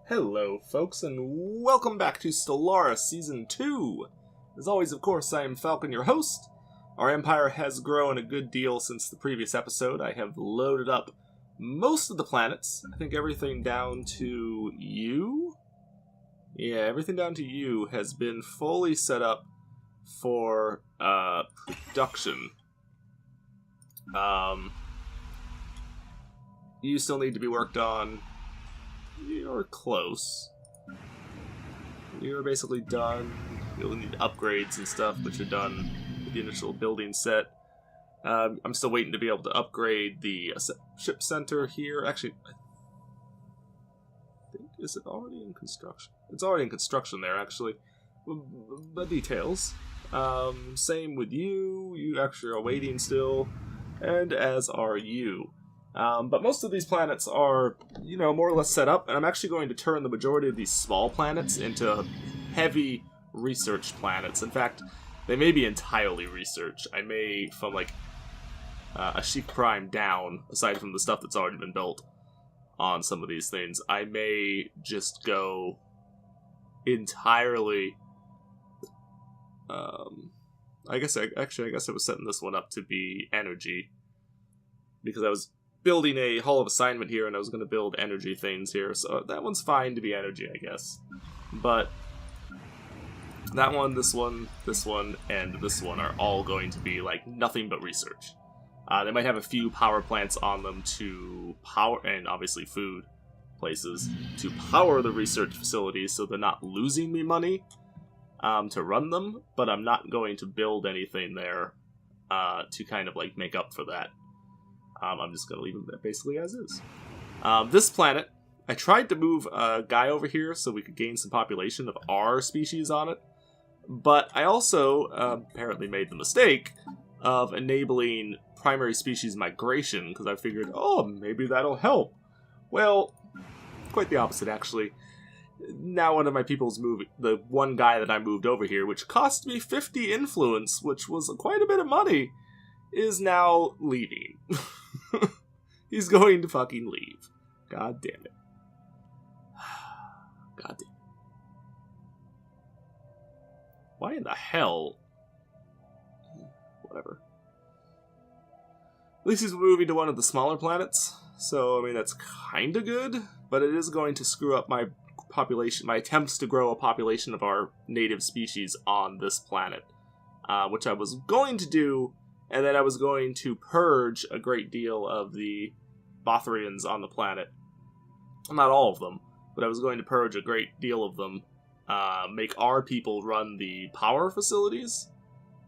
Hello, folks, and welcome back to Stellaris Season 2! As always, of course, I am Falcon, your host. Our empire has grown a good deal since the previous episode. I have loaded up most of the planets. I think everything down to you? Yeah, everything down to you has been fully set up for production. You still need to be worked on. You're close. You're basically done. You'll need upgrades and stuff, but you're done with the initial building set. I'm still waiting to be able to upgrade the ship center here. Actually, I think, is it already in construction? It's already in construction there, actually. The details. Same with you. You actually are waiting still. And as are you. But most of these planets are, more or less set up, and I'm actually going to turn the majority of these small planets into heavy research planets. In fact, they may be entirely research. I may, from a Sheik Prime down, aside from the stuff that's already been built on some of these things, I may just go entirely... I guess I was setting this one up to be energy, because I was building a Hall of Assignment here, and I was going to build energy things here, so that one's fine to be energy, I guess. But that one, and this one are all going to be, nothing but research. They might have a few power plants on them to power, and obviously food places, to power the research facilities, so they're not losing me money to run them, but I'm not going to build anything there to kind of, make up for that. I'm just going to leave them basically as is. This planet, I tried to move a guy over here so we could gain some population of our species on it, but I also apparently made the mistake of enabling primary species migration, because I figured, maybe that'll help. Well, quite the opposite, actually. Now one of my people's moving, the one guy that I moved over here, which cost me 50 influence, which was quite a bit of money, is now leaving. He's going to fucking leave. God damn it. God damn it. Why in the hell? Whatever. At least he's moving to one of the smaller planets, so, that's kinda good, but it is going to screw up my population, my attempts to grow a population of our native species on this planet, which I was going to do. And then I was going to purge a great deal of the Bothrians on the planet. Not all of them, but I was going to purge a great deal of them. Make our people run the power facilities.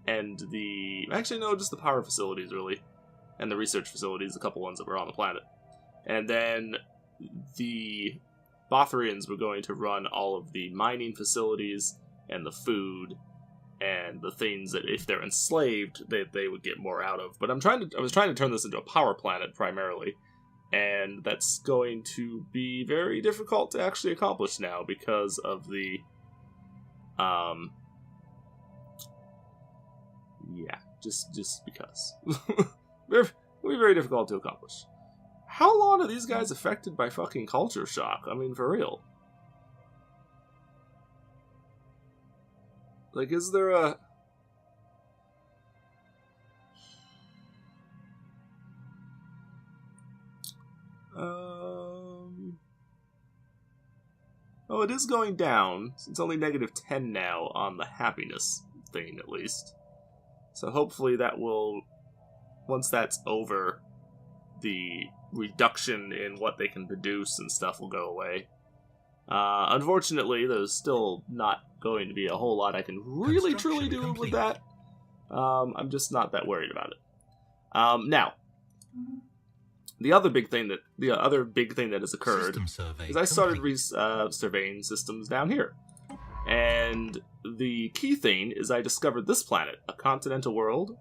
And just the power facilities, really. And the research facilities, a couple ones that were on the planet. And then the Bothrians were going to run all of the mining facilities and the food and the things that, if they're enslaved, they would get more out of. But I was trying to turn this into a power planet primarily, and that's going to be very difficult to actually accomplish now because of the, just because. It'll be very difficult to accomplish. How long are these guys affected by fucking culture shock? For real. Is there a... Oh, it is going down. It's only -10 now on the happiness thing, at least. So hopefully that will... Once that's over, the reduction in what they can produce and stuff will go away. Unfortunately, there's still not going to be a whole lot I can really truly do with that. I'm just not that worried about it. Now, the other big thing that has occurred is I started surveying systems down here. And the key thing is I discovered this planet, a continental world,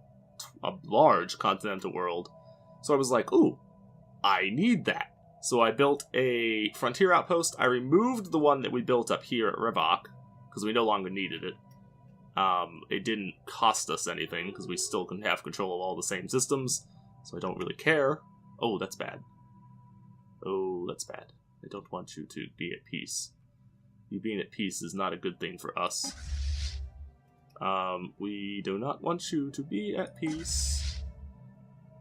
a large continental world. So I was like, ooh, I need that. So I built a frontier outpost. I removed the one that we built up here at Revok, because we no longer needed it. It didn't cost us anything, because we still can have control of all the same systems, so I don't really care. Oh, that's bad. Oh, that's bad. I don't want you to be at peace. You being at peace is not a good thing for us. We do not want you to be at peace.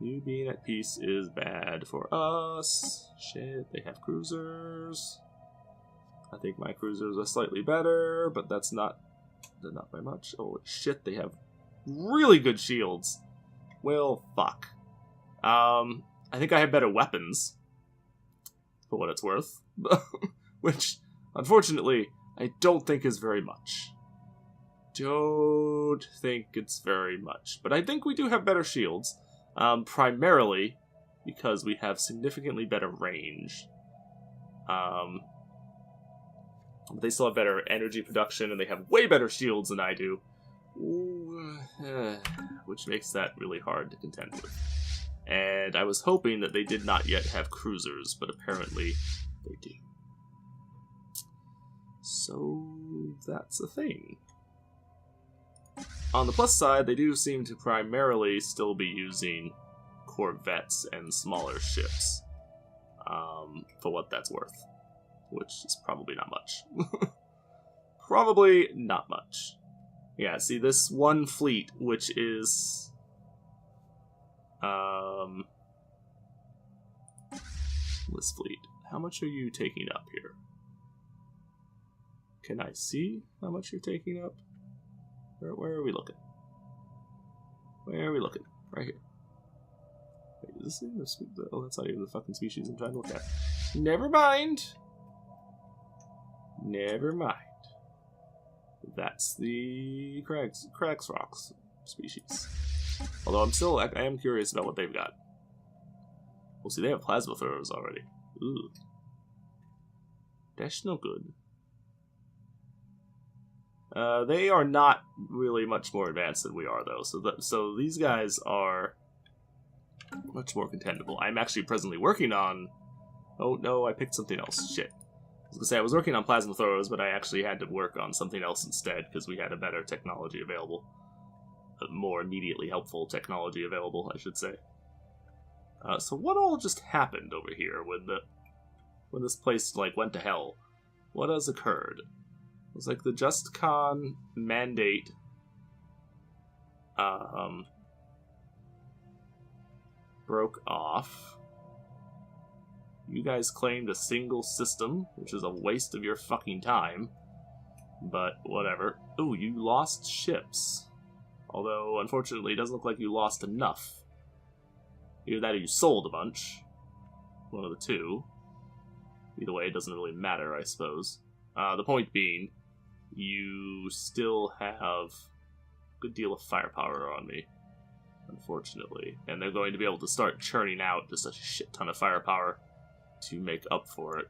You being at peace is bad for us. Shit, they have cruisers. I think my cruisers are slightly better, but they're not by much. Oh shit, they have really good shields. Well, fuck. I think I have better weapons, for what it's worth. Which, unfortunately, I don't think is very much. Don't think it's very much. But I think we do have better shields. Primarily because we have significantly better range. But they still have better energy production, and they have way better shields than I do. Which makes that really hard to contend with. And I was hoping that they did not yet have cruisers, but apparently they do. So that's a thing. On the plus side, they do seem to primarily still be using corvettes and smaller ships. For what that's worth. Which is probably not much. Probably not much. Yeah, see, this one fleet, which is... this fleet. How much are you taking up here? Can I see how much you're taking up? Where are we looking? Where are we looking? Right here. Wait, is this thing the... Oh, that's not even the fucking species I'm trying to look at. Never mind! Never mind. That's the Crags Rocks species. Although I am curious about what they've got. Well, see, they have plasma throwers already. Ooh. That's no good. They are not really much more advanced than we are, though. So these guys are much more contendable. I'm actually presently working on... Oh, no, I picked something else. Shit. I was going to say, I was working on plasma throwers, but I actually had to work on something else instead, because we had a better technology available. A more immediately helpful technology available, I should say. So what all just happened over here when this place, like, went to hell? What has occurred? It was like the Just Con mandate broke off. You guys claimed a single system, which is a waste of your fucking time. But whatever. Ooh, you lost ships. Although, unfortunately, it doesn't look like you lost enough. Either that or you sold a bunch. One of the two. Either way, it doesn't really matter, I suppose. The point being, you still have a good deal of firepower on me, unfortunately. And they're going to be able to start churning out just a shit ton of firepower to make up for it.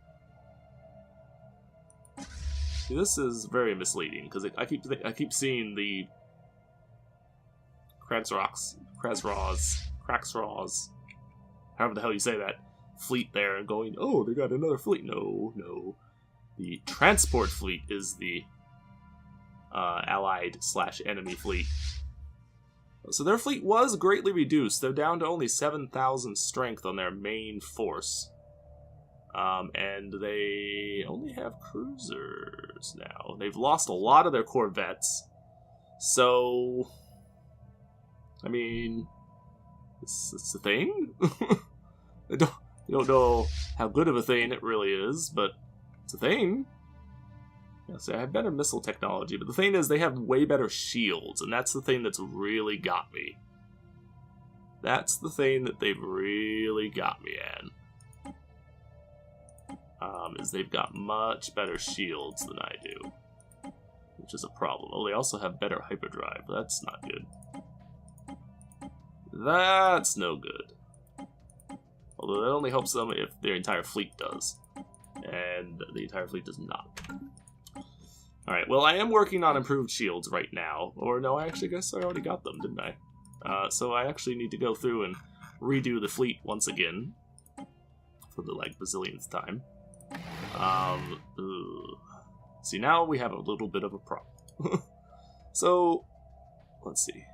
See, this is very misleading, because I keep seeing the Kraxraws, however the hell you say that, fleet there, and going, oh, they got another fleet. No. The transport fleet is the allied/enemy fleet. So their fleet was greatly reduced. They're down to only 7,000 strength on their main force. And they only have cruisers now. They've lost a lot of their corvettes. So, I mean, it's a thing? I don't know how good of a thing it really is, but it's a thing. Yeah, so I have better missile technology, but the thing is, they have way better shields, and that's the thing that's really got me. That's the thing that they've really got me in. Is they've got much better shields than I do. Which is a problem. Oh, they also have better hyperdrive. That's not good. That's no good. Although that only helps them if their entire fleet does. And the entire fleet does not. Alright, well, I am working on improved shields right now. Or no, I actually guess I already got them, didn't I? So I actually need to go through and redo the fleet once again. For the, like, bazillionth time. See, now we have a little bit of a problem. So, let's see.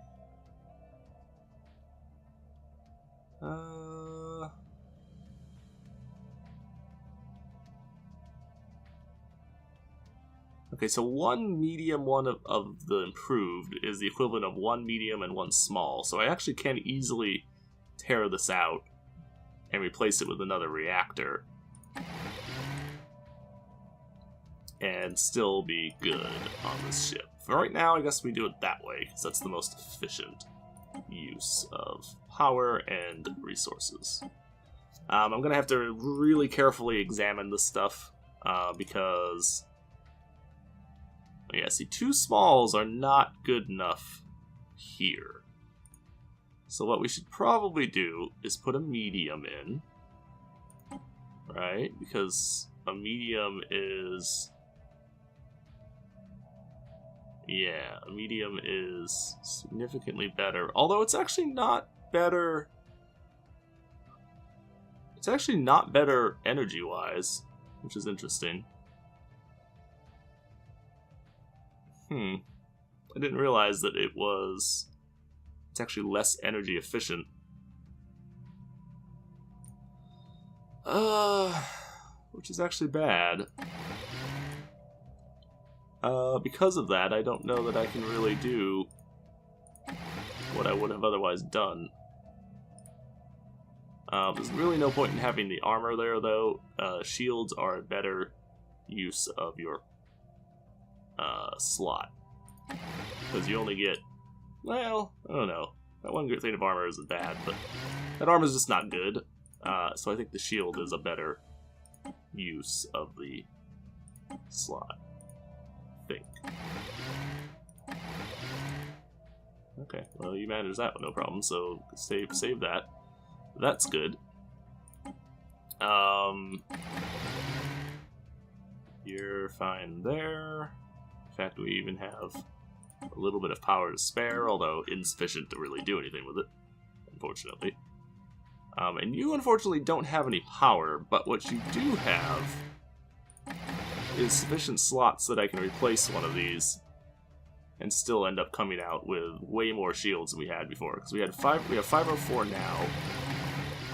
Okay, so one medium, one of the improved is the equivalent of one medium and one small. So I actually can easily tear this out and replace it with another reactor. And still be good on this ship. For right now, I guess we do it that way, because that's the most efficient use of power and resources. I'm going to have to really carefully examine this stuff, because... yeah, see, 2 smalls are not good enough here. So what we should probably do is put a medium in, right? Because a medium is... yeah, a medium is significantly better. Although it's actually not better... it's actually not better energy-wise, which is interesting. I didn't realize that it was... it's actually less energy efficient. Which is actually bad. Because of that, I don't know that I can really do what I would have otherwise done. There's really no point in having the armor there, though. Shields are a better use of your slot. Because you only get, well, I don't know. That one good thing of armor isn't bad, but that armor is just not good. So I think the shield is a better use of the slot. I think. Okay, well, you managed that with no problem, so save that. That's good. You're fine there. In fact, we even have a little bit of power to spare, although insufficient to really do anything with it, unfortunately. And you, unfortunately, don't have any power, but what you do have is sufficient slots that I can replace one of these and still end up coming out with way more shields than we had before. Because we have 504 now.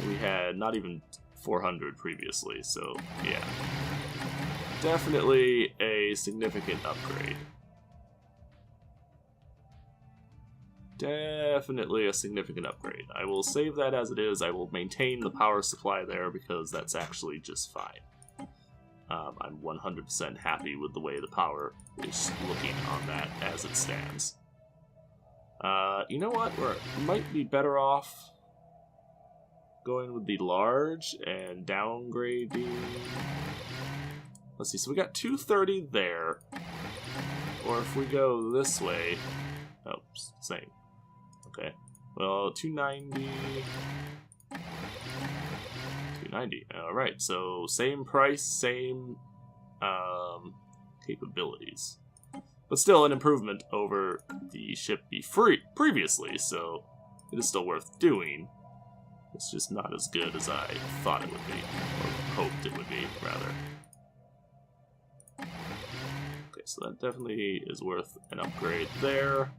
We had not even 400 previously, so yeah. Definitely a significant upgrade. Definitely a significant upgrade. I will save that as it is. I will maintain the power supply there because that's actually just fine. I'm 100% happy with the way the power is looking on that as it stands. You know what? We might be better off going with the large and downgrading. Let's see, so we got 230 there. Or if we go this way... oh, same. Okay. Well, 290... 290. Alright, so same price, same capabilities. But still an improvement over the ship previously, so it is still worth doing. It's just not as good as I thought it would be, or hoped it would be, rather. Okay, so that definitely is worth an upgrade there.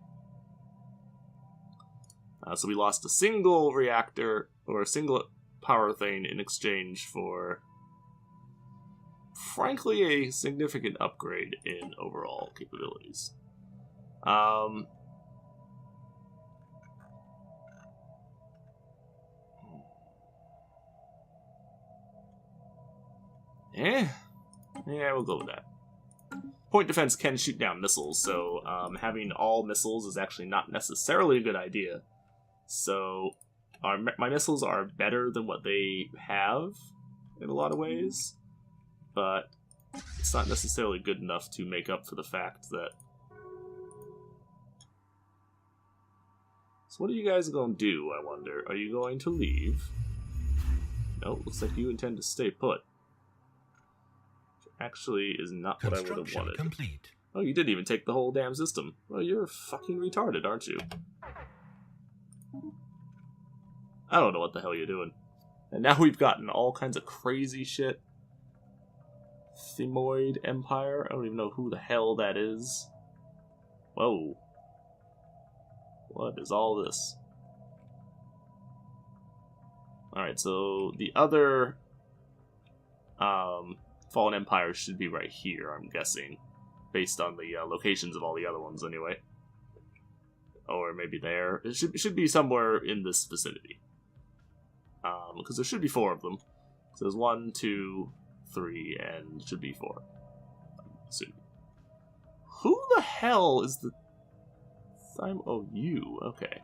So we lost a single reactor, or a single power thing in exchange for, frankly, a significant upgrade in overall capabilities. Yeah, we'll go with that. Point defense can shoot down missiles, so having all missiles is actually not necessarily a good idea. So my missiles are better than what they have in a lot of ways, but it's not necessarily good enough to make up for the fact that... so what are you guys going to do, I wonder? Are you going to leave? No, looks like you intend to stay put. Actually is not what I would have wanted. Complete. Oh, you didn't even take the whole damn system. Well, you're fucking retarded, aren't you? I don't know what the hell you're doing. And now we've gotten all kinds of crazy shit. Thymoid Empire? I don't even know who the hell that is. Whoa. What is all this? Alright, so the other Fallen Empire should be right here, I'm guessing. based on the locations of all the other ones, anyway. Or maybe there. It should be somewhere in this vicinity. Because there should be 4 of them. So there's 1, 2, 3, and should be 4. I'm assuming. Who the hell is the... Oh, you. Okay.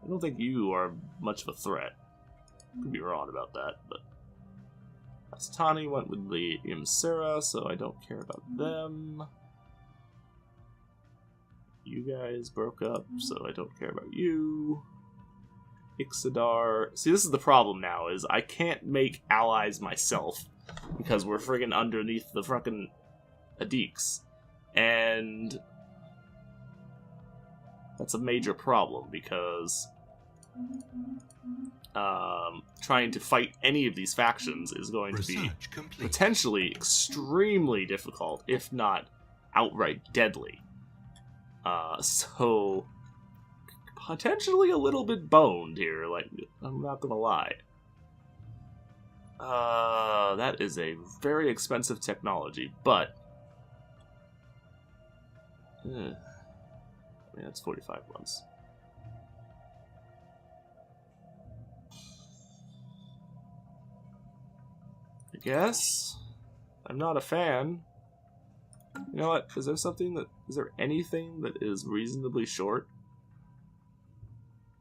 I don't think you are much of a threat. Could be wrong about that, but... Astani went with the Imsera, so I don't care about them. You guys broke up, so I don't care about you. Ixodar. See, this is the problem now, is I can't make allies myself, because we're friggin' underneath the frickin' Adix. And... that's a major problem, because... trying to fight any of these factions is going to be potentially extremely difficult, if not outright deadly. So potentially a little bit boned here, like, I'm not gonna lie. That is a very expensive technology, but... I mean, that's 45 months. I guess. I'm not a fan. You know what? Is there anything that is reasonably short?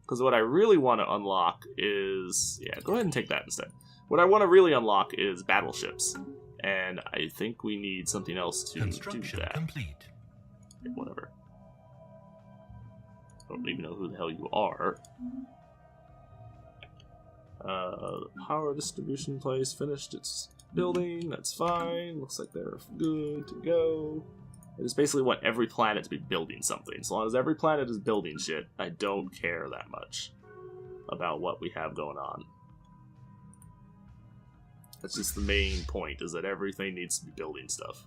Because what I really want to unlock is... yeah, go ahead and take that instead. What I want to really unlock is battleships. And I think we need something else to do that. Complete. Okay, whatever. I don't even know who the hell you are. The power distribution place finished its building. That's fine. Looks like they're good to go. I just basically want every planet to be building something. As long as every planet is building shit, I don't care that much about what we have going on. That's just the main point, is that everything needs to be building stuff.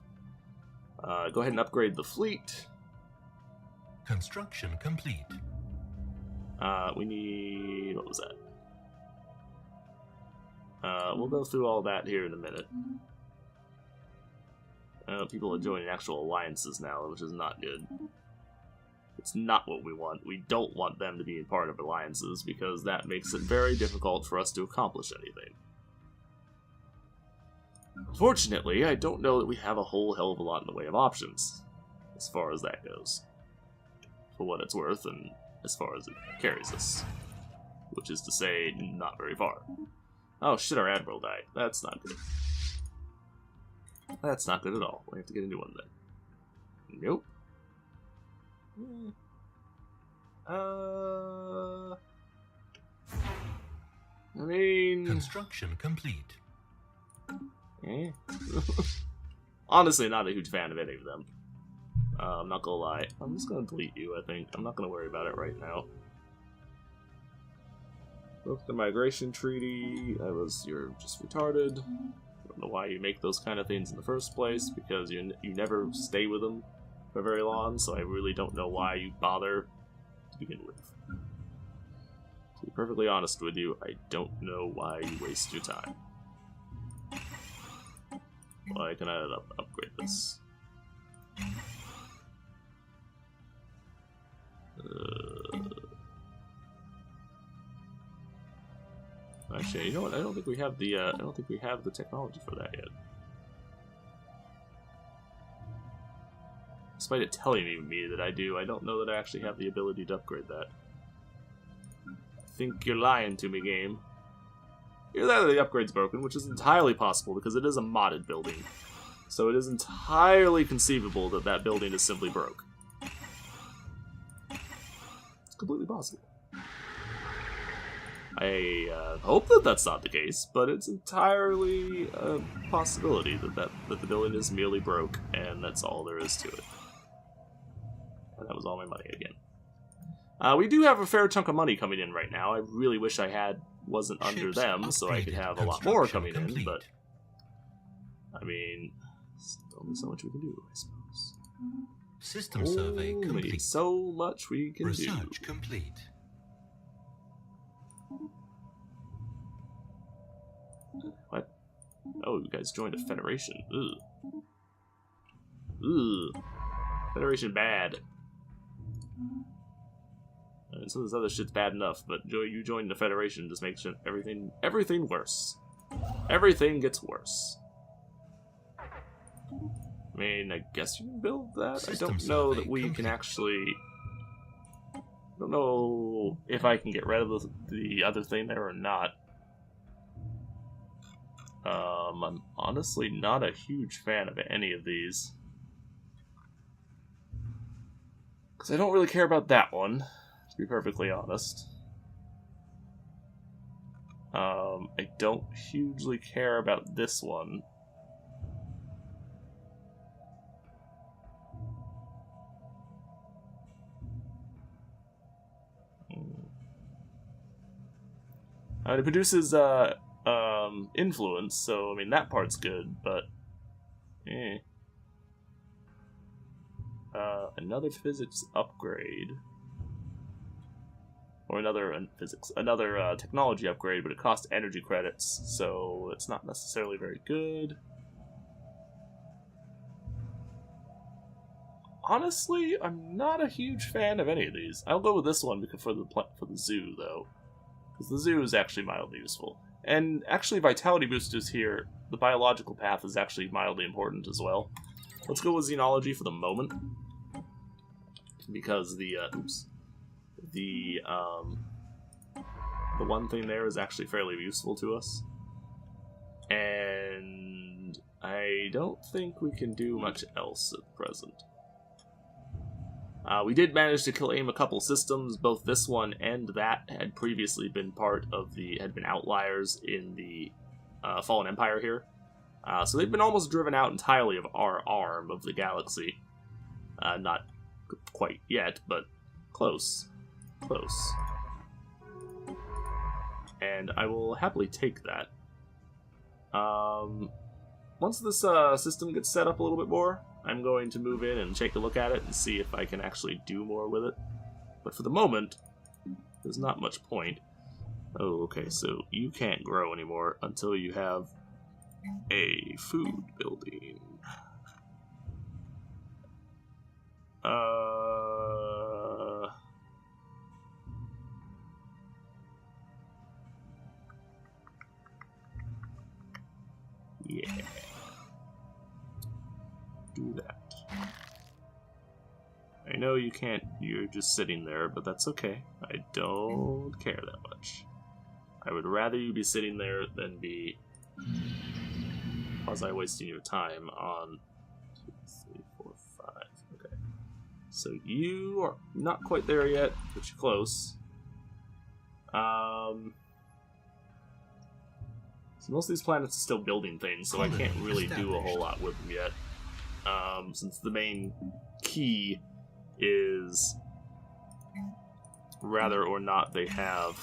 Go ahead and upgrade the fleet. Construction complete. We need... what was that? We'll go through all that here in a minute. People are joining actual alliances now, which is not good. It's not what we want. We don't want them to be a part of alliances, because that makes it very difficult for us to accomplish anything. Unfortunately, I don't know that we have a whole hell of a lot in the way of options, as far as that goes. For what it's worth, and as far as it carries us. Which is to say, not very far. Oh shit, our Admiral died. That's not good. That's not good at all. We have to get a new one then. Nope. I mean... construction complete. Honestly, not a huge fan of any of them. I'm not gonna lie. I'm just gonna delete you, I think. I'm not gonna worry about it right now. Broke the migration treaty. You're just retarded. I don't know why you make those kind of things in the first place, because you never stay with them for very long, so I really don't know why you bother to begin with. To be perfectly honest with you, I don't know why you waste your time. Why can I upgrade this? Actually, you know what? I don't think we have the technology for that yet. Despite it telling me that I do, I don't know that I actually have the ability to upgrade that. I think you're lying to me, game. Either that or the upgrade's broken, which is entirely possible because it is a modded building. So it is entirely conceivable that that building is simply broke. It's completely possible. I hope that that's not the case, but it's entirely a possibility that the building is merely broke, and that's all there is to it. And that was all my money again. We do have a fair chunk of money coming in right now. I really wish I wasn't under them, so I could have a lot more coming in, but... I mean, there's only so much we can do, I suppose. System survey complete. So much we can do. Research complete. What? Oh, you guys joined a federation. Ugh. Ugh. Federation bad. And some of this other shit's bad enough, but you joining the Federation just makes everything worse. Everything gets worse. I mean, I guess you can build that? I don't know that we can actually... I don't know if I can get rid of the other thing there or not. I'm honestly not a huge fan of any of these. Because I don't really care about that one, to be perfectly honest. I don't hugely care about this one. It produces influence, so I mean that part's good, but another physics upgrade, or another technology upgrade, but it costs energy credits, so it's not necessarily very good. Honestly, I'm not a huge fan of any of these. I'll go with this one because for the zoo though. Because the zoo is actually mildly useful. And actually, vitality boosters here, the biological path is actually mildly important as well. Let's go with xenology for the moment. Because the one thing there is actually fairly useful to us. And I don't think we can do much else at present. We did manage to kill aim a couple systems. Both this one and that had previously been had been outliers in the Fallen Empire here. So they've been almost driven out entirely of our arm of the galaxy. Not quite yet, but close. Close. And I will happily take that. Once this system gets set up a little bit more, I'm going to move in and take a look at it and see if I can actually do more with it. But for the moment, there's not much point. Oh, okay, so you can't grow anymore until you have a food building. Yeah. Do that. I know you can't, you're just sitting there, but that's okay. I don't care that much. I would rather you be sitting there than be quasi-wasting your time on 2, 3, 4, 5. Okay. So you are not quite there yet, but you're close. So most of these planets are still building things, so I can't really do a whole lot with them yet. Since the main key is whether or not they have...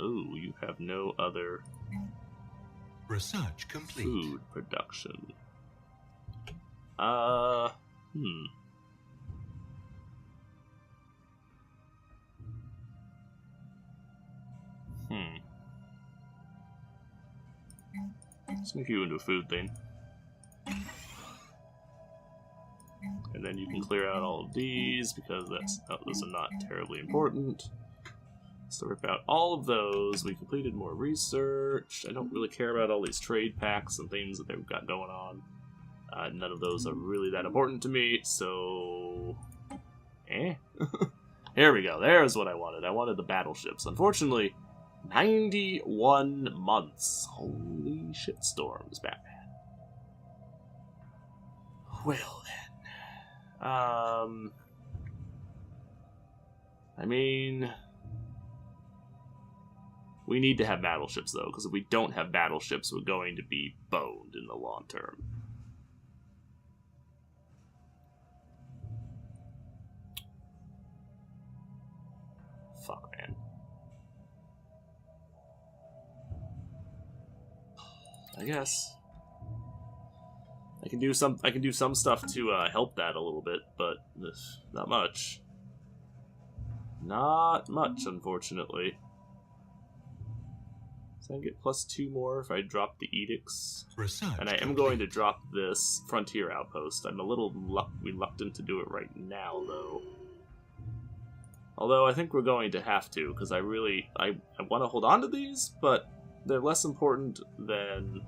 ooh, you have no other research complete. Food production. Let's make you into a food thing. And then you can clear out all of these, because those are not terribly important. So rip out all of those. We completed more research. I don't really care about all these trade packs and things that they've got going on. None of those are really that important to me, so... Here we go. There's what I wanted. I wanted the battleships. Unfortunately, 91 months. Holy shitstorms, Batman. Well then. I mean... We need to have battleships, though, because if we don't have battleships, we're going to be boned in the long term. Fuck, man. I guess I can do some stuff to help that a little bit, but not much. Not much, unfortunately. So I get +2 more if I drop the edicts. Research And I am going to drop this frontier outpost. I'm a little reluctant to do it right now, though. Although I think we're going to have to, because I want to hold on to these, but they're less important than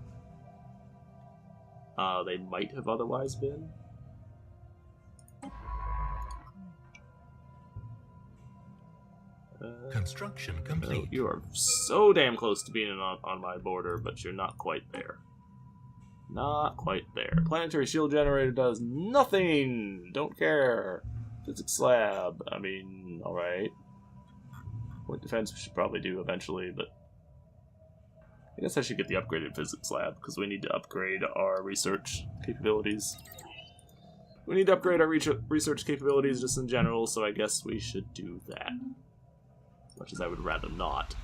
they might have otherwise been. Construction complete. You are so damn close to being on my border, but you're not quite there. Not quite there. Planetary shield generator does nothing! Don't care. Physics slab. I mean, alright. Point defense we should probably do eventually, but I guess I should get the upgraded physics lab, because we need to upgrade our research capabilities. We need to upgrade our research capabilities just in general, so I guess we should do that. As much as I would rather not.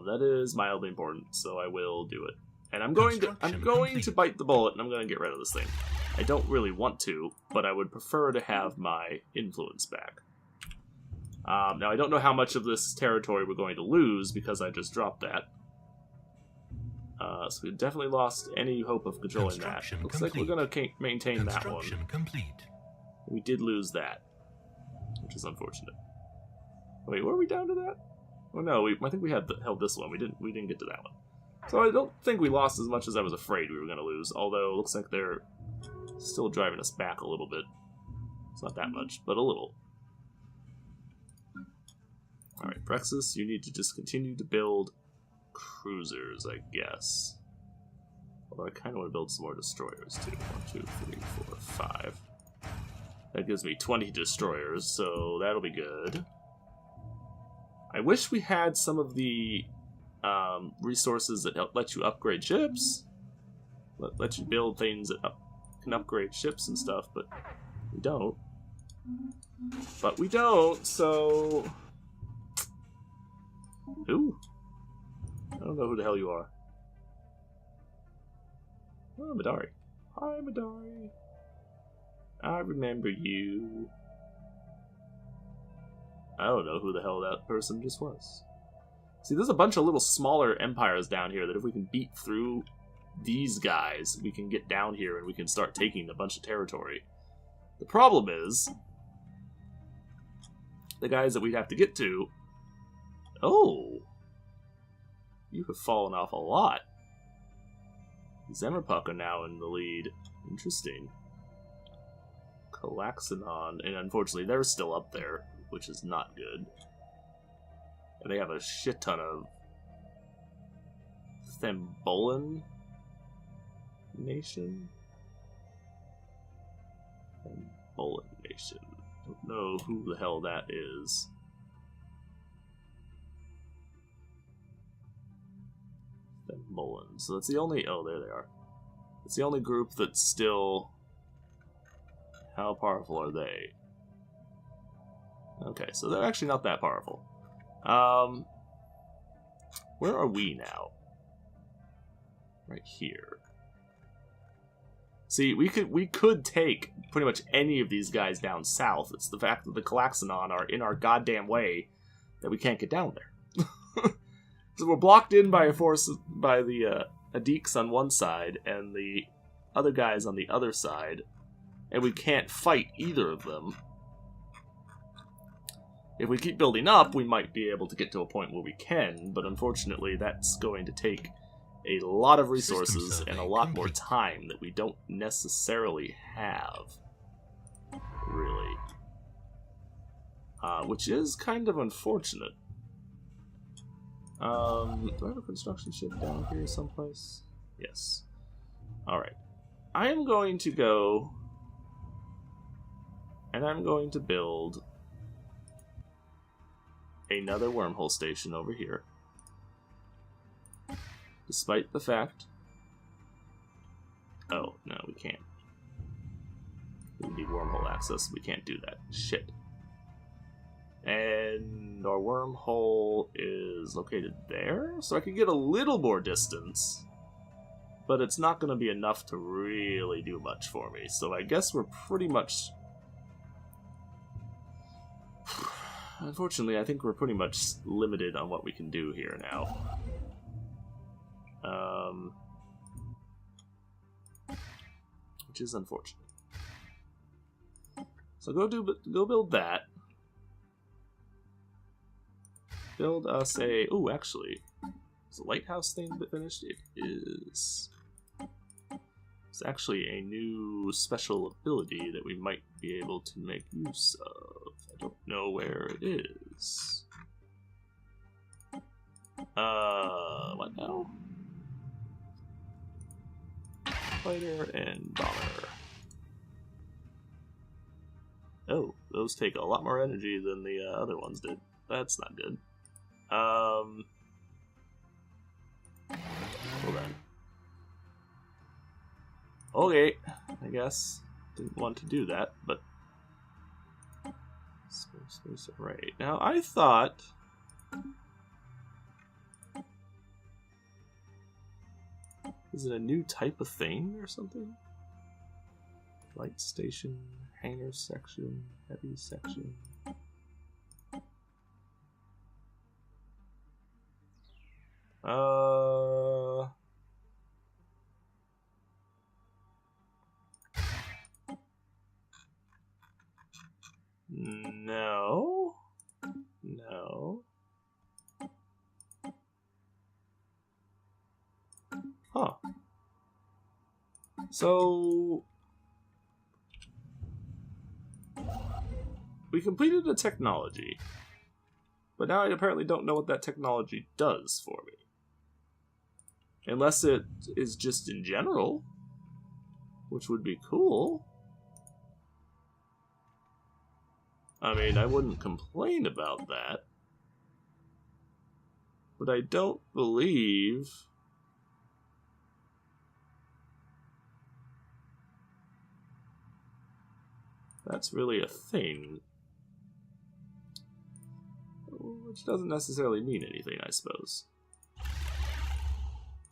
That is mildly important, so I will do it. And I'm going to bite the bullet, and I'm going to get rid of this thing. I don't really want to, but I would prefer to have my influence back. Now, I don't know how much of this territory we're going to lose, because I just dropped that. So we've definitely lost any hope of controlling that. Looks like we're going to maintain that one. We did lose that, which is unfortunate. Wait, were we down to that? Oh no, I think we had held this one. We didn't get to that one. So I don't think we lost as much as I was afraid we were going to lose. Although it looks like they're still driving us back a little bit. It's not that much, but a little. All right, Brexus, you need to just continue to build cruisers, I guess. Although I kind of want to build some more destroyers too. 1, 2, 3, 4, 5. That gives me 20 destroyers, so that'll be good. I wish we had some of the resources that let you upgrade ships. Let you build things that can upgrade ships and stuff, but we don't. But we don't, so... Ooh. I don't know who the hell you are. Oh, Midari. Hi, Midari. I remember you. I don't know who the hell that person just was. See, there's a bunch of little smaller empires down here that if we can beat through these guys, we can get down here and we can start taking a bunch of territory. The problem is, the guys that we'd have to get to... Oh! You have fallen off a lot. Zemmerpuck are now in the lead. Interesting. Calaxanon, and unfortunately they're still up there, which is not good. And they have a shit ton of Thembolan Nation? Thembolan Nation. Don't know who the hell that is. Thembolan. So that's the only... Oh, there they are. It's the only group that's still... How powerful are they? Okay, so they're actually not that powerful. Where are we now? Right here. See, we could take pretty much any of these guys down south. It's the fact that the Calaxanon are in our goddamn way that we can't get down there. So we're blocked in by a force by the Adiks on one side and the other guys on the other side, and we can't fight either of them. If we keep building up, we might be able to get to a point where we can, but unfortunately that's going to take a lot of resources and a lot more time that we don't necessarily have. Really. Which is kind of unfortunate. Do I have a construction ship down here someplace? Yes. Alright. I am going to go... And I'm going to build... another wormhole station over here. Despite the fact... Oh, no, we can't. We need wormhole access. We can't do that. Shit. And our wormhole is located there, so I could get a little more distance, but it's not going to be enough to really do much for me, so I guess we're pretty much... unfortunately, I think we're pretty much limited on what we can do here now. Which is unfortunate. So go build that. Build us a... Ooh, actually, is the lighthouse thing finished? It is. It's actually a new special ability that we might be able to make use of. I don't know where it is. What now? Fighter and bomber. Oh, those take a lot more energy than the other ones did. That's not good. Well then. Okay, I guess. Didn't want to do that, but... Space array. Now, I thought... Is it a new type of thing or something? Light station, hangar section, heavy section... No. No. Huh. So... We completed a technology. But now I apparently don't know what that technology does for me. Unless it is just in general. Which would be cool. I mean, I wouldn't complain about that. But I don't believe... that's really a thing. Which doesn't necessarily mean anything, I suppose.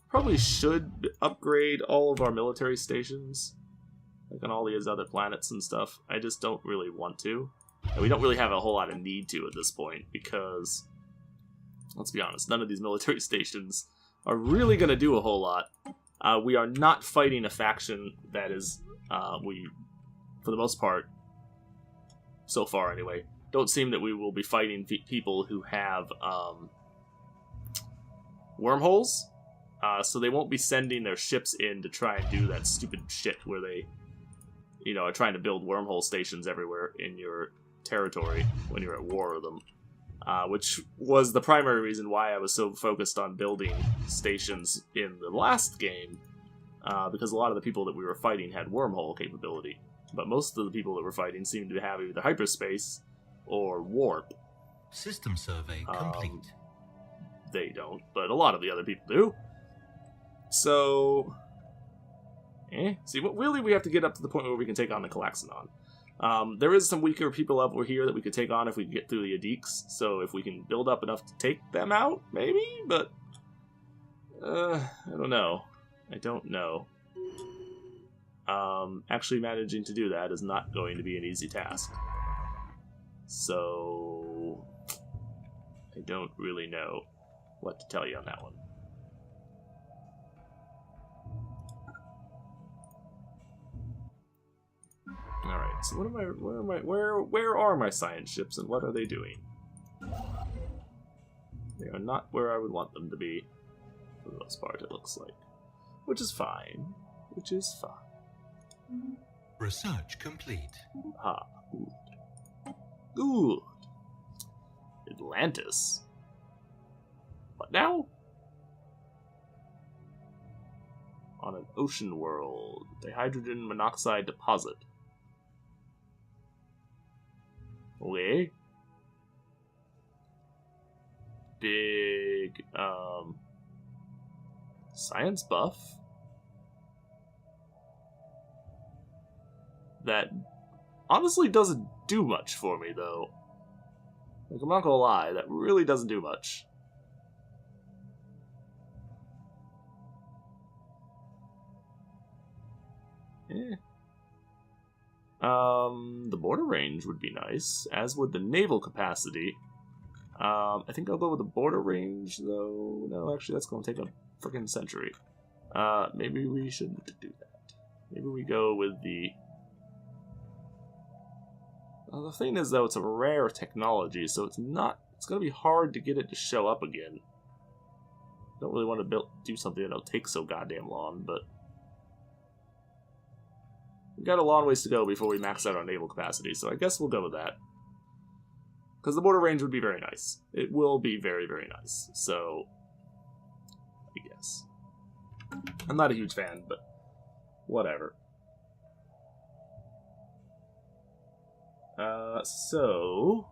Probably should upgrade all of our military stations. Like on all these other planets and stuff. I just don't really want to. And we don't really have a whole lot of need to at this point, because, let's be honest, none of these military stations are really going to do a whole lot. We are not fighting a faction that is, for the most part, so far anyway, don't seem that we will be fighting people who have wormholes. So they won't be sending their ships in to try and do that stupid shit where they, you know, are trying to build wormhole stations everywhere in your territory when you're at war with them. Which was the primary reason why I was so focused on building stations in the last game, because a lot of the people that we were fighting had wormhole capability. But most of the people that we're fighting seem to have either hyperspace or warp. System survey complete. They don't, but a lot of the other people do. So... See, what really we have to get up to the point where we can take on the Calaxanon. There is some weaker people over here that we could take on if we get through the Adiques, so if we can build up enough to take them out, maybe? But... I don't know. I don't know. Actually managing to do that is not going to be an easy task. So... I don't really know what to tell you on that one. Alright, so where are my science ships and what are they doing? They are not where I would want them to be, for the most part, it looks like. Which is fine. Which is fine. Research complete. Ah, good. Good. Atlantis. What now? On an ocean world. Dihydrogen monoxide deposit. Okay. Big, science buff. That honestly doesn't do much for me, though. Like, I'm not gonna lie, that really doesn't do much. The border range would be nice, as would the naval capacity. I think I'll go with the border range, though. No, actually, that's going to take a freaking century. Maybe we shouldn't do that. Maybe we go with the... the thing is, though, it's a rare technology, so it's going to be hard to get it to show up again. Don't really want to do something that'll take so goddamn long, but... we've got a long ways to go before we max out our naval capacity, so I guess we'll go with that. Because the border range would be very nice. It will be very, very nice. So, I guess. I'm not a huge fan, but whatever. So...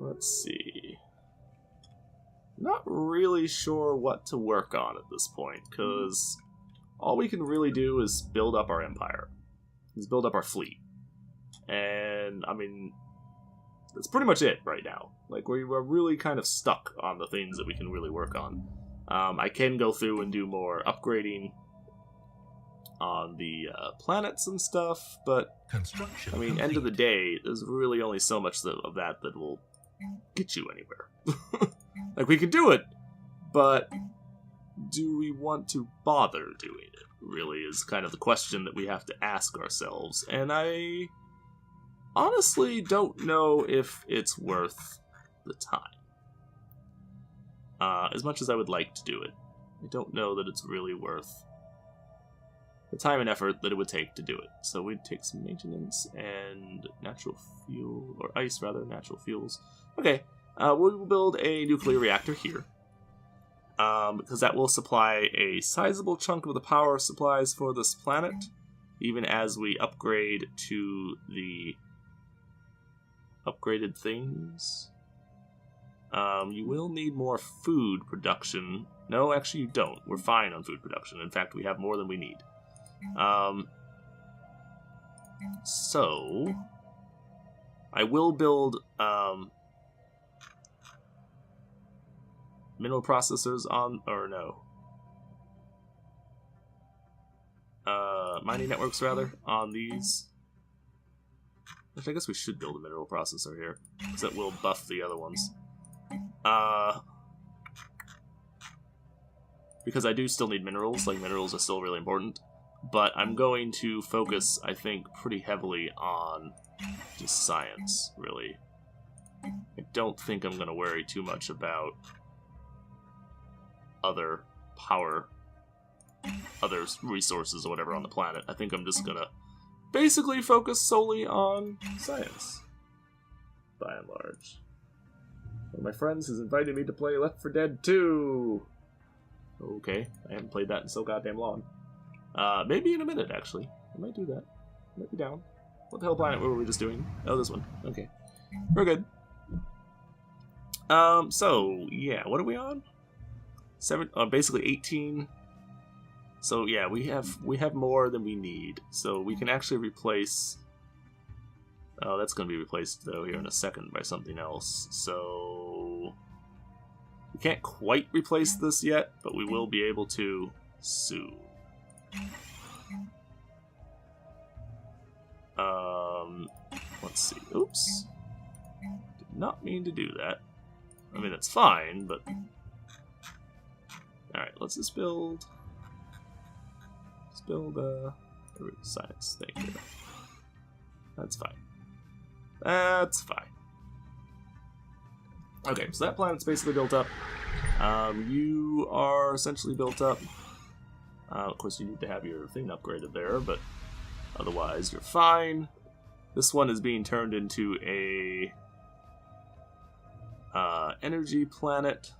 let's see. Not really sure what to work on at this point, because all we can really do is build up our empire. Is build up our fleet. And, I mean, that's pretty much it right now. Like, we're really kind of stuck on the things that we can really work on. I can go through and do more upgrading on the planets and stuff, but, Construction I mean, complete. end of the day, there's really only so much of that will get you anywhere. Like, we can do it, but do we want to bother doing it, really, is kind of the question that we have to ask ourselves. And I honestly don't know if it's worth the time. As much as I would like to do it, I don't know that it's really worth the time and effort that it would take to do it. So we'd take some maintenance and natural fuel, or ice rather, natural fuels. Okay, we'll build a nuclear reactor here. Because that will supply a sizable chunk of the power supplies for this planet, even as we upgrade to the upgraded things. You will need more food production. No, actually you don't. We're fine on food production. In fact, we have more than we need. So, I will build mineral processors on, or no, mining networks rather, on these. Which I guess we should build a mineral processor here, because that will buff the other ones. Because I do still need minerals, like minerals are still really important. But I'm going to focus, I think, pretty heavily on just science, really. I don't think I'm going to worry too much about other power, other resources or whatever on the planet. I think I'm just going to basically focus solely on science, by and large. One of my friends has invited me to play Left 4 Dead 2. Okay, I haven't played that in so goddamn long. Maybe in a minute, actually. I might do that. I might be down. What the hell planet were we just doing? Oh, this one. Okay. We're good. So, yeah, what are we on? Basically 18. So, yeah, we have more than we need. So, we can actually replace... Oh, that's going to be replaced, though, here in a second by something else. So... we can't quite replace this yet, but we will be able to soon. Let's see. Oops. Did not mean to do that. I mean, that's fine, but... Alright, let's just build... Let's build, science thing here. That's fine. That's fine. Okay, so that planet's basically built up. You are essentially built up. Of course, you need to have your thing upgraded there, but otherwise, you're fine. This one is being turned into a energy planet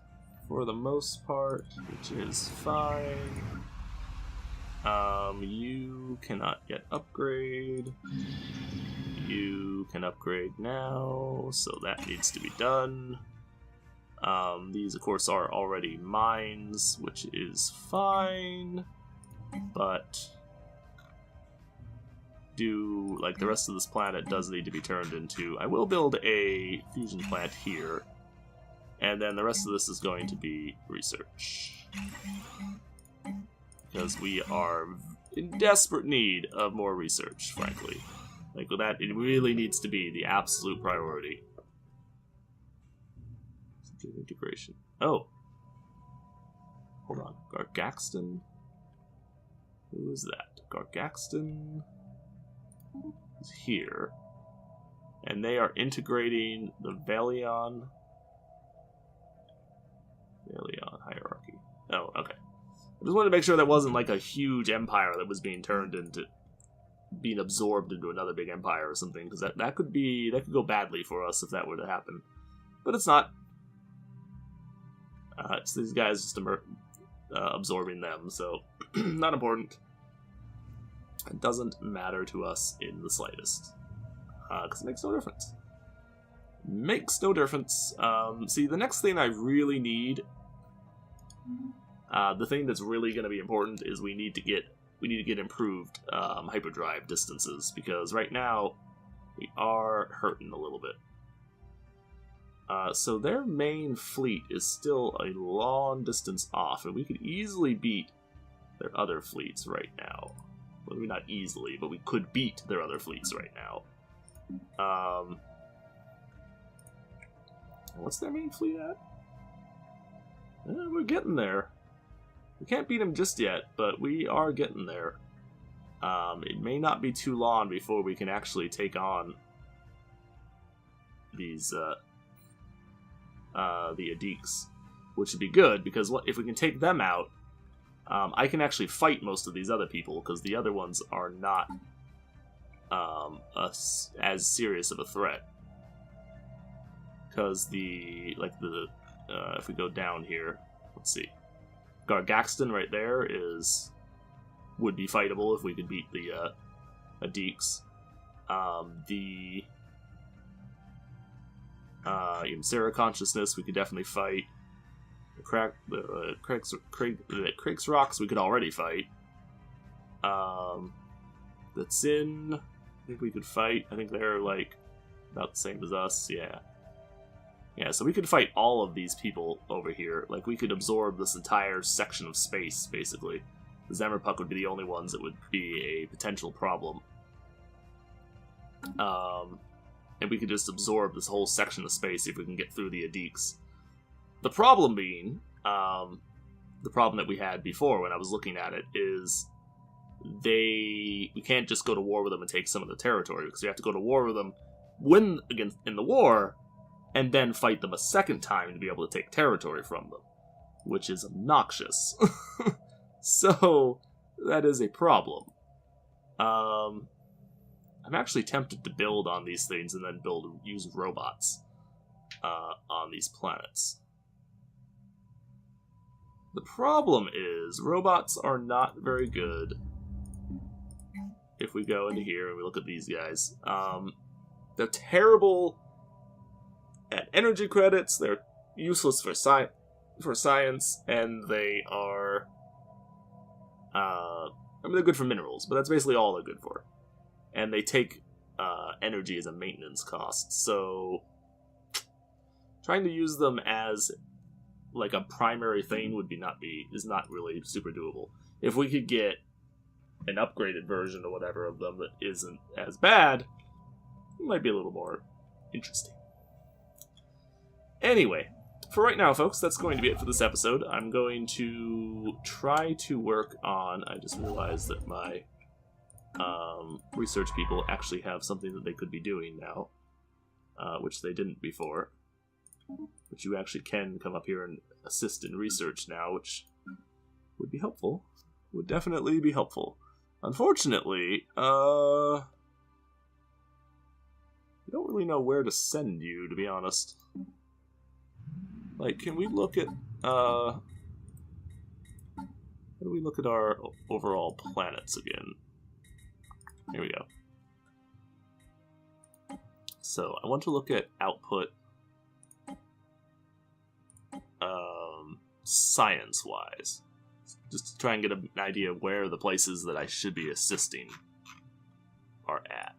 for the most part, which is fine. You cannot yet upgrade. You can upgrade now, so that needs to be done. These, of course, are already mines, which is fine, but like the rest of this planet does need to be turned into... I will build a fusion plant here, and then the rest of this is going to be research. because we are in desperate need of more research, frankly. Like, with that, it really needs to be the absolute priority. Integration. Oh. Hold on. Gargaxton? Who is that? Gargaxton is here. And they are integrating the Valion hierarchy. Oh, okay. I just wanted to make sure that wasn't like a huge empire that was being turned into being absorbed into another big empire or something, because that could go badly for us if that were to happen. But it's not. It's these guys just absorbing them, so not important. It doesn't matter to us in the slightest, because it makes no difference. Makes no difference. See, the next thing I really need, the thing that's really going to be important is we need to get improved hyperdrive distances, because right now we are hurting a little bit. So their main fleet is still a long distance off, and we could easily beat their other fleets right now. Well, maybe not easily, but we could beat their other fleets right now. What's their main fleet at? We're getting there. We can't beat them just yet, but we are getting there. It may not be too long before we can actually take on these, the Adiks, which would be good, because if we can take them out, I can actually fight most of these other people, because the other ones are not as serious of a threat. Because if we go down here, let's see, Gargaxton right there would be fightable if we could beat the Adiks. The Sarah Consciousness we could definitely fight. The Craig's Rocks we could already fight. The Tsin, I think we could fight. I think they're like about the same as us. Yeah, so we could fight all of these people over here. Like, we could absorb this entire section of space, basically. The Zemmerpuck would be the only ones that would be a potential problem. And we could just absorb this whole section of space if we can get through the Adiks. The problem being, the problem that we had before when I was looking at it is we can't just go to war with them and take some of the territory, because we have to go to war with them, win in the war, and then fight them a second time to be able to take territory from them, which is obnoxious. So, that is a problem. I'm actually tempted to build on these things and then use robots on these planets. The problem is, robots are not very good. If we go into here and we look at these guys, they're terrible at energy credits, they're useless for science, and they are... they're good for minerals, but that's basically all they're good for. And they take energy as a maintenance cost, so trying to use them as like a primary thing is not really super doable. If we could get an upgraded version or whatever of them that isn't as bad, it might be a little more interesting. Anyway, for right now, folks, that's going to be it for this episode. I'm going to try to work on... I just realized that my research people actually have something that they could be doing now, which they didn't before. But you actually can come up here and assist in research now, which would be helpful. Would definitely be helpful. Unfortunately, I don't really know where to send you, to be honest. Like, can we look at, how do we look at our overall planets again? Here we go. So, I want to look at output, science-wise. Just to try and get an idea of where the places that I should be assisting are at.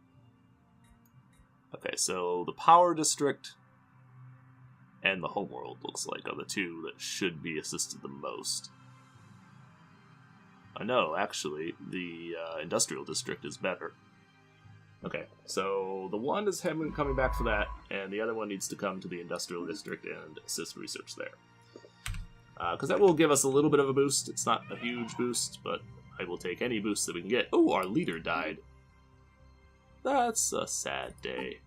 Okay, so the Power District and the Homeworld looks like are the two that should be assisted the most. I know, actually, the industrial district is better. Okay, so the one is coming back for that, and the other one needs to come to the industrial district and assist research there. Because that will give us a little bit of a boost. It's not a huge boost, but I will take any boost that we can get. Oh, our leader died. That's a sad day.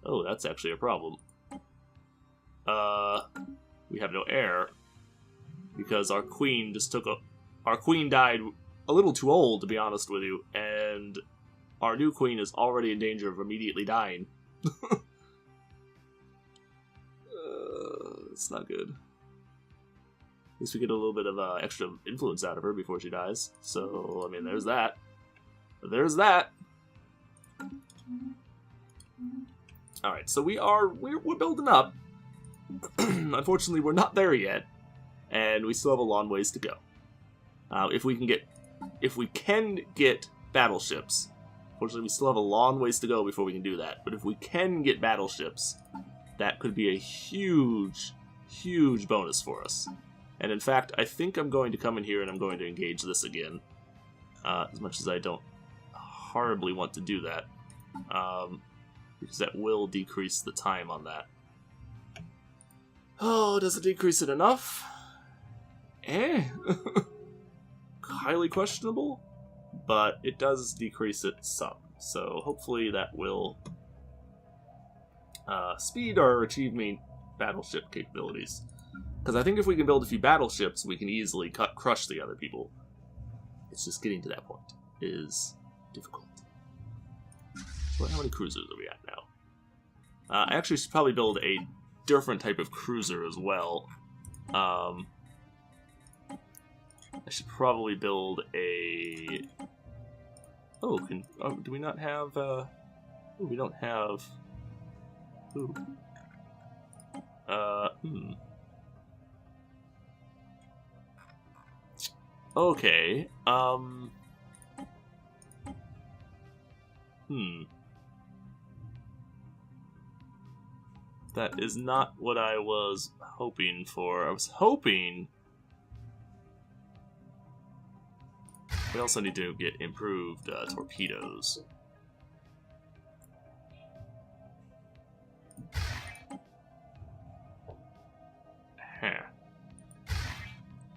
Oh, that's actually a problem. We have no heir. Because our queen just took a... Our queen died a little too old, to be honest with you, and our new queen is already in danger of immediately dying. It's not good. At least we get a little bit of extra influence out of her before she dies. So, I mean, there's that. There's that. Alright, so we're building up. Unfortunately, we're not there yet. And we still have a long ways to go. If we can get battleships, unfortunately we still have a long ways to go before we can do that, but if we can get battleships, that could be a huge, huge bonus for us. And in fact, I think I'm going to come in here and I'm going to engage this again, as much as I don't horribly want to do that, because that will decrease the time on that. Oh, does it decrease it enough? Highly questionable, but it does decrease it some. So hopefully that will speed our achievement battleship capabilities. Because I think if we can build a few battleships, we can easily crush the other people. It's just getting to that point is difficult. Well, how many cruisers are we at now? I actually should probably build a different type of cruiser as well. I should probably build a... Oh, do we not have... Oh, we don't have... Ooh. Okay, That is not what I was hoping for. I was hoping... We also need to get improved torpedoes.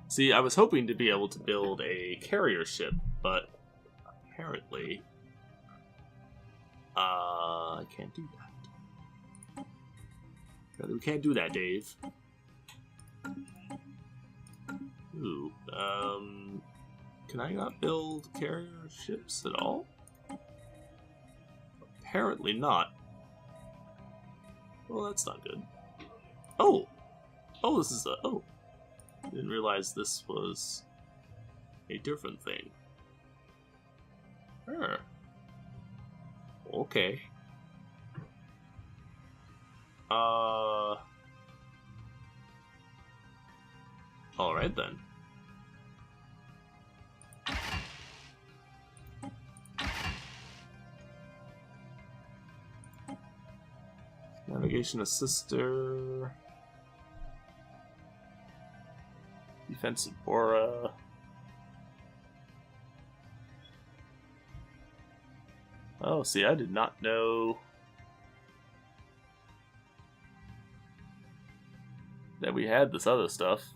See, I was hoping to be able to build a carrier ship, but apparently I can't do that. We can't do that, Dave. Ooh, can I not build carrier ships at all? Apparently not. Well, that's not good. Oh! Oh, this is a... Oh. Didn't realize this was a different thing. Okay. Alright then. Navigation assister. Defensive Bora. Oh, see, I did not know that we had this other stuff.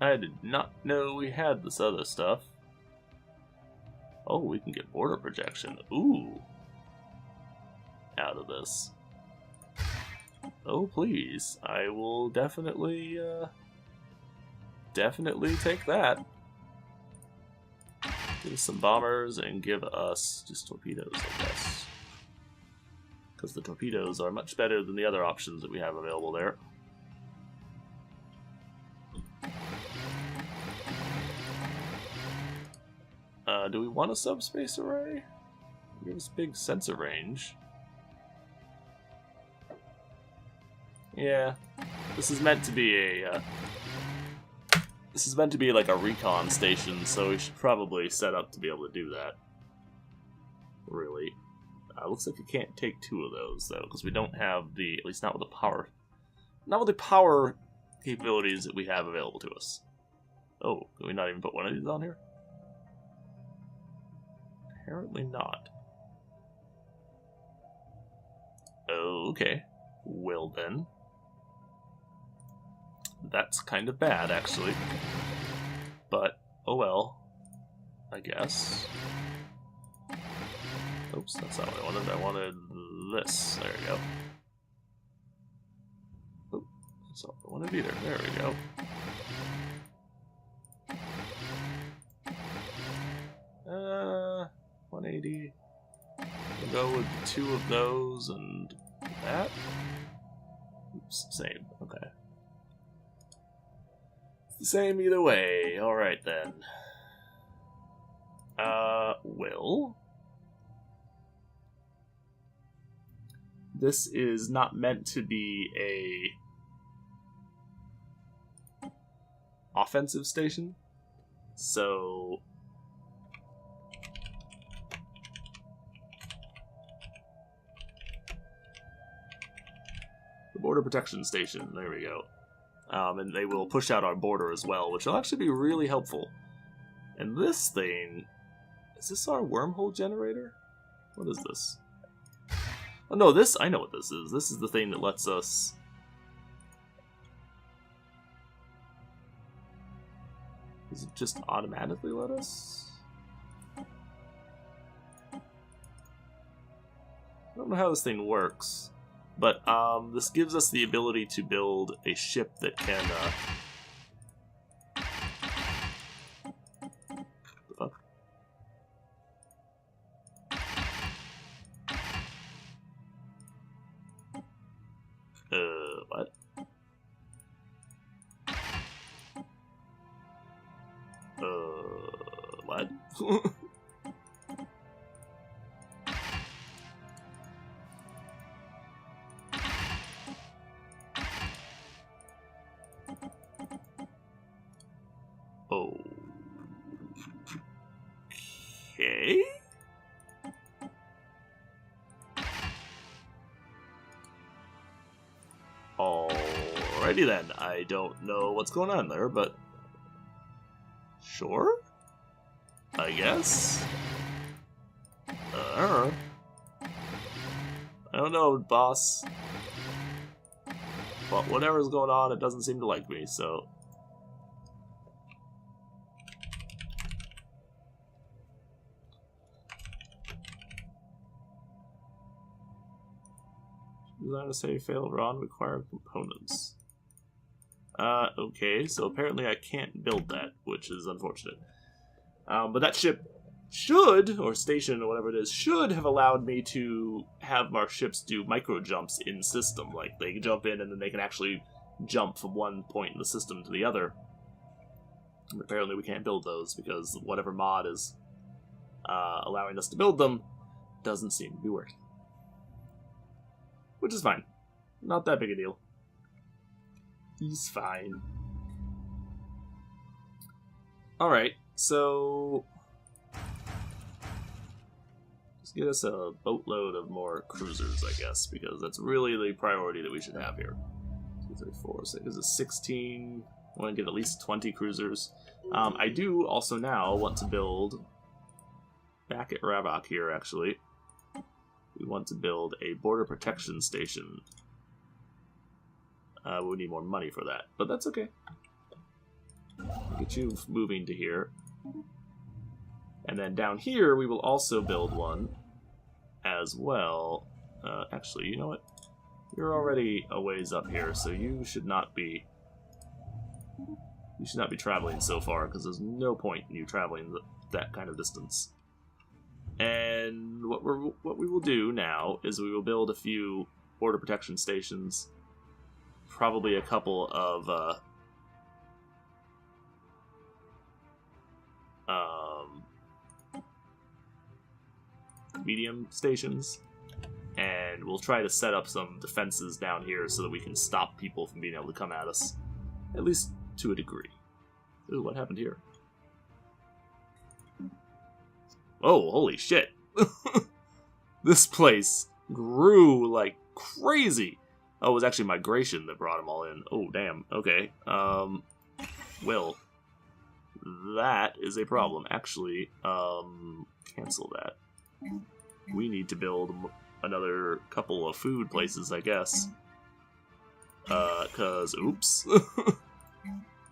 I did not know we had this other stuff. Oh, we can get border projection. Ooh. Out of this. Oh, please. I will definitely take that. Give us some bombers and give us just torpedoes, I guess. Because the torpedoes are much better than the other options that we have available there. Do we want a subspace array? Give us big sensor range. Yeah, this is meant to be a like a recon station, so we should probably set up to be able to do that. Really, Looks like we can't take 2 of those, though, because we don't have the... At least not with the power... Not with the power capabilities that we have available to us. Oh, can we not even put one of these on here? Apparently not. Okay. Well then. That's kind of bad, actually. But, oh well. I guess. Oops, that's not what I wanted. I wanted this. There we go. Oop, that's not what I wanted either. There we go. 180. We'll go with 2 of those and that. Oops, same. Okay. It's the same either way. Alright then. Will. This is not meant to be a offensive station, so the border protection station, there we go. And they will push out our border as well, which will actually be really helpful. And this thing, is this our wormhole generator? What is this? Oh no, this, I know what this is. This is the thing that lets us... Does it just automatically let us? I don't know how this thing works, but this gives us the ability to build a ship that can... what? What? Okay. Alrighty then. I don't know what's going on there, but sure. I guess. I don't know, boss. But whatever's going on, it doesn't seem to like me, so... Design to say failed run required components. Okay, so apparently I can't build that, which is unfortunate. But that ship should, or station, or whatever it is, should have allowed me to have our ships do micro jumps in system. Like, they can jump in and then they can actually jump from one point in the system to the other. But apparently we can't build those because whatever mod is allowing us to build them doesn't seem to be working. Which is fine. Not that big a deal. He's fine. Alright, so... just get us a boatload of more cruisers, I guess, because that's really the priority that we should have here. 2, 3, 4, 6, this is 16. I want to get at least 20 cruisers. I do also now want to build, back at Ravok here, actually, we want to build a border protection station. We need more money for that, but that's okay. I'll get you moving to here. And then down here, we will also build one as well. Actually, you know what? You're already a ways up here, so you should not be... you should not be traveling so far, because there's no point in you traveling that kind of distance. And what we will do now is we will build a few border protection stations, probably a couple of medium stations, and we'll try to set up some defenses down here so that we can stop people from being able to come at us, at least to a degree. Ooh, what happened here? Oh, holy shit. This place grew like crazy. Oh, it was actually migration that brought them all in. Oh, damn. Okay. Well, that is a problem. Actually, cancel that. We need to build another couple of food places, I guess. Cause, oops.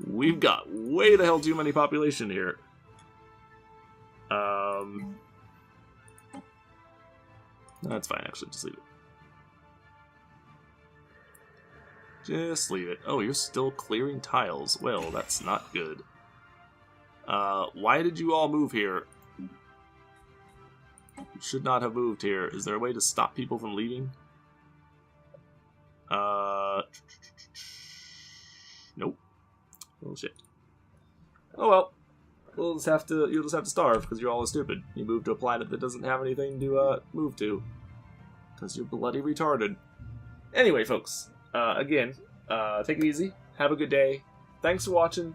We've got way the hell too many population here. That's fine, actually. Just leave it. Just leave it. Oh, you're still clearing tiles. Well, that's not good. Why did you all move here? You should not have moved here. Is there a way to stop people from leaving? Nope. Oh shit. Oh well. You'll just have to starve because you're all stupid. You moved to a planet that doesn't have anything to move to. Because you're bloody retarded. Anyway, folks. Again, take it easy. Have a good day. Thanks for watching.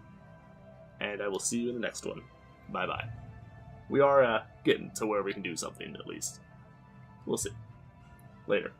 And I will see you in the next one. Bye-bye. We are getting to where we can do something, at least. We'll see. Later.